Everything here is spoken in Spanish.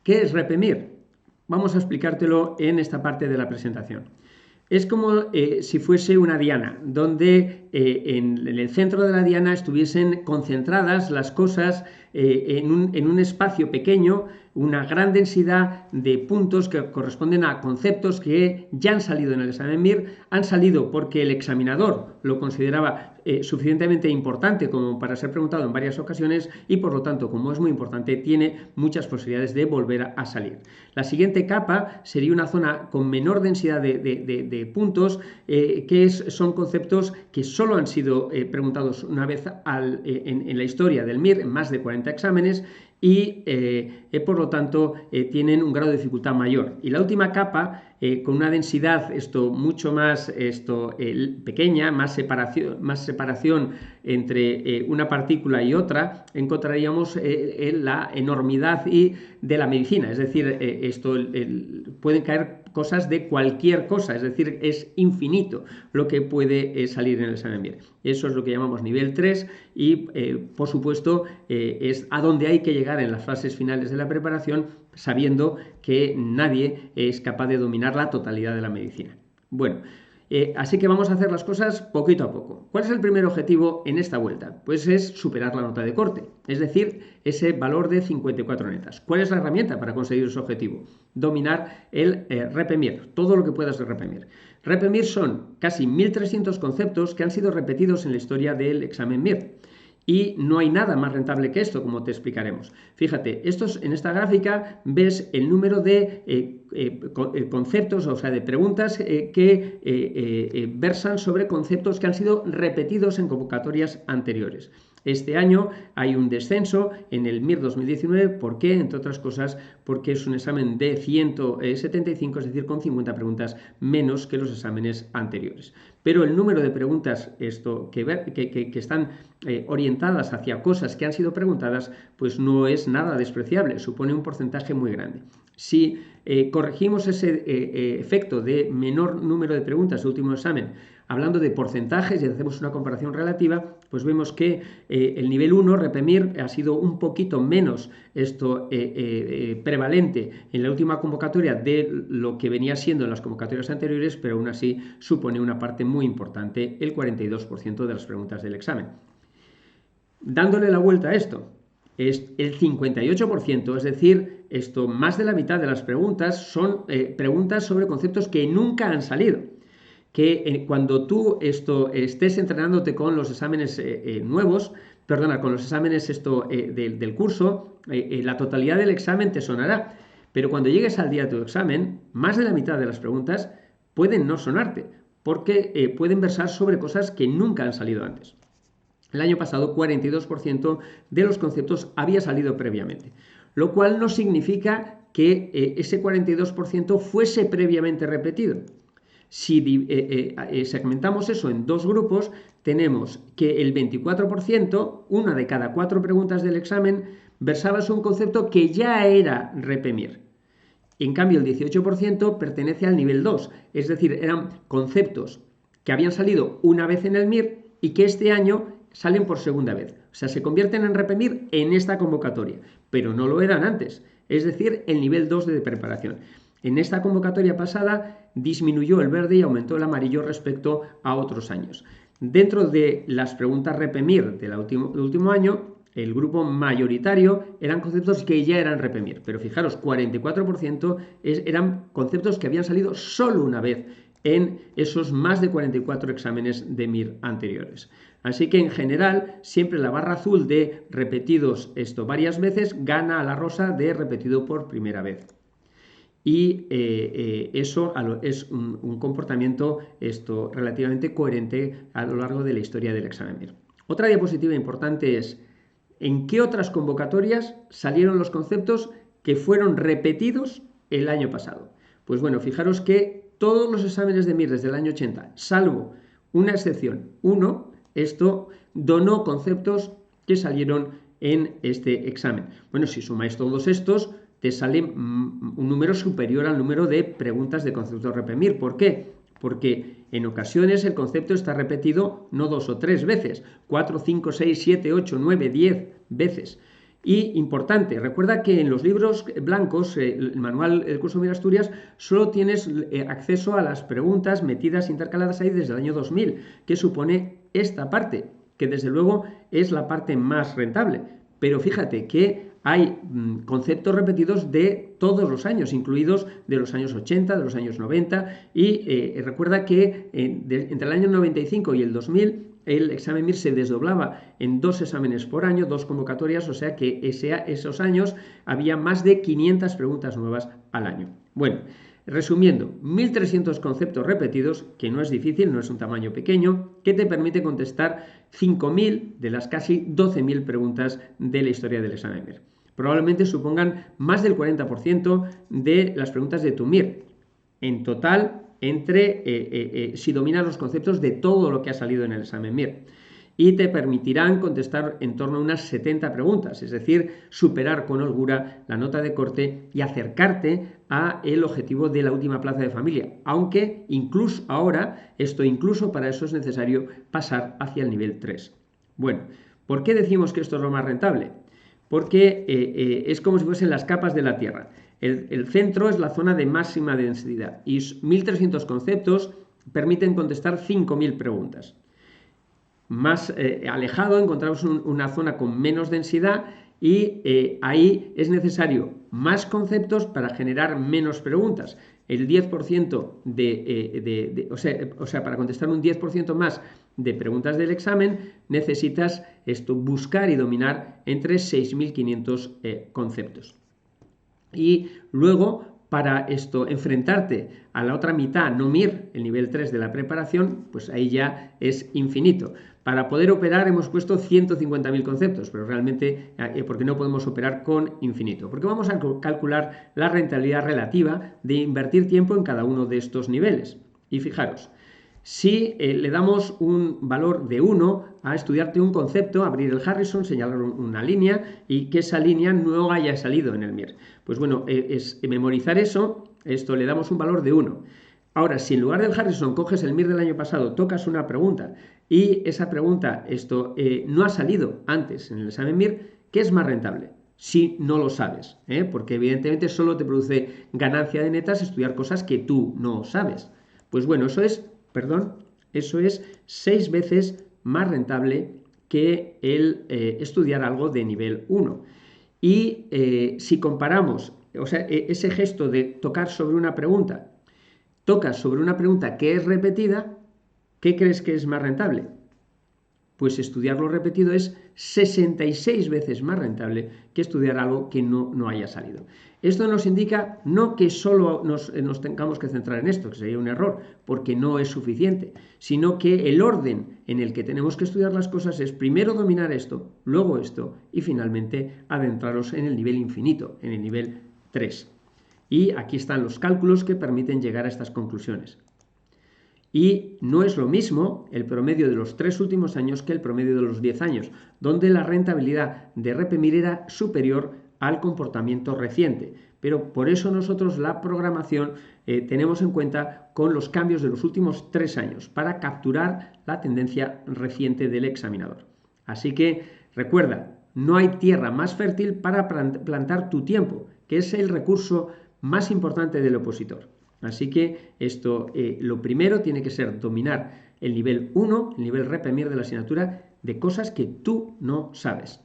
¿Qué es REPEMIR? Vamos a explicártelo en esta parte de la presentación. Es como si fuese una diana, donde en el centro de la diana estuviesen concentradas las cosas en un espacio pequeño, una gran densidad de puntos que corresponden a conceptos que ya han salido en el examen MIR, han salido porque el examinador lo consideraba suficientemente importante como para ser preguntado en varias ocasiones y por lo tanto, como es muy importante, tiene muchas posibilidades de volver a salir. La siguiente capa sería una zona con menor densidad de puntos, son conceptos que solo han sido preguntados una vez en la historia del MIR, en más de 40 exámenes, y por lo tanto tienen un grado de dificultad mayor. Y la última capa, con una densidad mucho más pequeña, más separación entre una partícula y otra, encontraríamos la enormidad de la medicina, es decir, pueden caer cosas de cualquier cosa, es decir, es infinito lo que puede salir en el examen MIR. Eso es lo que llamamos nivel 3 y, por supuesto, es a donde hay que llegar en las fases finales de la preparación, sabiendo que nadie es capaz de dominar la totalidad de la medicina. Bueno, así que vamos a hacer las cosas poquito a poco. ¿Cuál es el primer objetivo en esta vuelta? Pues es superar la nota de corte, es decir, ese valor de 54 netas. ¿Cuál es la herramienta para conseguir ese objetivo? Dominar el REPEMIR, todo lo que puedas de REPEMIR. REPEMIR son casi 1.300 conceptos que han sido repetidos en la historia del examen MIR. Y no hay nada más rentable que esto, como te explicaremos. Fíjate, en esta gráfica ves el número de conceptos, o sea, de preguntas que versan sobre conceptos que han sido repetidos en convocatorias anteriores. Este año hay un descenso en el MIR 2019, ¿por qué? Entre otras cosas, porque es un examen de 175, es decir, con 50 preguntas menos que los exámenes anteriores. Pero el número de preguntas que están orientadas hacia cosas que han sido preguntadas, pues no es nada despreciable, supone un porcentaje muy grande. Si corregimos ese efecto de menor número de preguntas del último examen, hablando de porcentajes y hacemos una comparación relativa, pues vemos que el nivel 1, REPEMIR, ha sido un poquito menos prevalente en la última convocatoria de lo que venía siendo en las convocatorias anteriores, pero aún así supone una parte muy importante, el 42% de las preguntas del examen. Dándole la vuelta a esto, es el 58%, es decir, más de la mitad de las preguntas son preguntas sobre conceptos que nunca han salido. Que cuando tú estés entrenándote con los exámenes con los exámenes del curso, la totalidad del examen te sonará, pero cuando llegues al día de tu examen, más de la mitad de las preguntas pueden no sonarte, porque pueden versar sobre cosas que nunca han salido antes. El año pasado, 42% de los conceptos había salido previamente, lo cual no significa que ese 42% fuese previamente repetido. Si segmentamos eso en dos grupos, tenemos que el 24%, una de cada 4 preguntas del examen, versaba sobre un concepto que ya era REPEMIR. En cambio, el 18% pertenece al nivel 2, es decir, eran conceptos que habían salido una vez en el MIR y que este año salen por segunda vez. O sea, se convierten en REPEMIR en esta convocatoria, pero no lo eran antes, es decir, el nivel 2 de preparación. En esta convocatoria pasada disminuyó el verde y aumentó el amarillo respecto a otros años. Dentro de las preguntas REPEMIR del último año, el grupo mayoritario eran conceptos que ya eran REPEMIR, pero fijaros, 44% eran conceptos que habían salido solo una vez en esos más de 44 exámenes de MIR anteriores. Así que en general siempre la barra azul de repetidos varias veces gana a la rosa de repetido por primera vez. Y eso es un comportamiento relativamente coherente a lo largo de la historia del examen MIR. Otra diapositiva importante es ¿en qué otras convocatorias salieron los conceptos que fueron repetidos el año pasado? Pues bueno, fijaros que todos los exámenes de MIR desde el año 80, salvo una excepción, donó conceptos que salieron en este examen. Bueno, si sumáis todos estos, te sale un número superior al número de preguntas de concepto REPEMIR. ¿Por qué? Porque en ocasiones el concepto está repetido no 2 o 3 veces, 4, 5, 6, 7, 8, 9, 10 veces. Y importante, recuerda que en los libros blancos, el manual del curso Mir Asturias, solo tienes acceso a las preguntas metidas, intercaladas ahí desde el año 2000, que supone esta parte, que desde luego es la parte más rentable. Pero fíjate que hay conceptos repetidos de todos los años, incluidos de los años 80, de los años 90, y recuerda que entre el año 95 y el 2000 el examen MIR se desdoblaba en 2 exámenes por año, 2 convocatorias, o sea que esos años había más de 500 preguntas nuevas al año. Bueno, resumiendo, 1.300 conceptos repetidos, que no es difícil, no es un tamaño pequeño, que te permite contestar 5.000 de las casi 12.000 preguntas de la historia del examen MIR. Probablemente supongan más del 40% de las preguntas de tu MIR. En total, si dominas los conceptos de todo lo que ha salido en el examen MIR. Y te permitirán contestar en torno a unas 70 preguntas, es decir, superar con holgura la nota de corte y acercarte a el objetivo de la última plaza de familia, aunque incluso ahora, incluso para eso es necesario pasar hacia el nivel 3. Bueno, ¿por qué decimos que esto es lo más rentable? Porque es como si fuesen las capas de la Tierra. El centro es la zona de máxima densidad y 1.300 conceptos permiten contestar 5.000 preguntas. Más alejado encontramos una zona con menos densidad y ahí es necesario más conceptos para generar menos preguntas. El 10% para contestar un 10% más de preguntas del examen necesitas buscar y dominar entre 6.500 conceptos. Y luego, para enfrentarte a la otra mitad, no MIR, el nivel 3 de la preparación, pues ahí ya es infinito. Para poder operar hemos puesto 150.000 conceptos, pero realmente, porque no podemos operar con infinito, porque vamos a calcular la rentabilidad relativa de invertir tiempo en cada uno de estos niveles. Y fijaros, si le damos un valor de 1 a estudiarte un concepto, abrir el Harrison, señalar una línea y que esa línea no haya salido en el MIR. Pues bueno, es memorizar eso, le damos un valor de 1. Ahora, si en lugar del Harrison coges el MIR del año pasado, tocas una pregunta y esa pregunta no ha salido antes en el examen MIR, ¿qué es más rentable? Si no lo sabes, porque evidentemente solo te produce ganancia de netas estudiar cosas que tú no sabes. Pues bueno, eso es 6 veces más rentable que el estudiar algo de nivel 1. Y si comparamos, ese gesto de tocar sobre una pregunta, tocas sobre una pregunta que es repetida, ¿qué crees que es más rentable? Pues estudiarlo repetido es 66 veces más rentable que estudiar algo que no haya salido. Esto nos indica no que solo nos tengamos que centrar en esto, que sería un error, porque no es suficiente, sino que el orden en el que tenemos que estudiar las cosas es primero dominar esto, luego esto y finalmente adentraros en el nivel infinito, en el nivel 3. Y aquí están los cálculos que permiten llegar a estas conclusiones. Y no es lo mismo el promedio de los 3 últimos años que el promedio de los 10 años, donde la rentabilidad de RPMIR era superior al comportamiento reciente. Pero por eso nosotros la programación tenemos en cuenta con los cambios de los últimos 3 años, para capturar la tendencia reciente del examinador. Así que recuerda, no hay tierra más fértil para plantar tu tiempo, que es el recurso más importante del opositor. Así que lo primero tiene que ser dominar el nivel 1, el nivel RPMIR de la asignatura, de cosas que tú no sabes.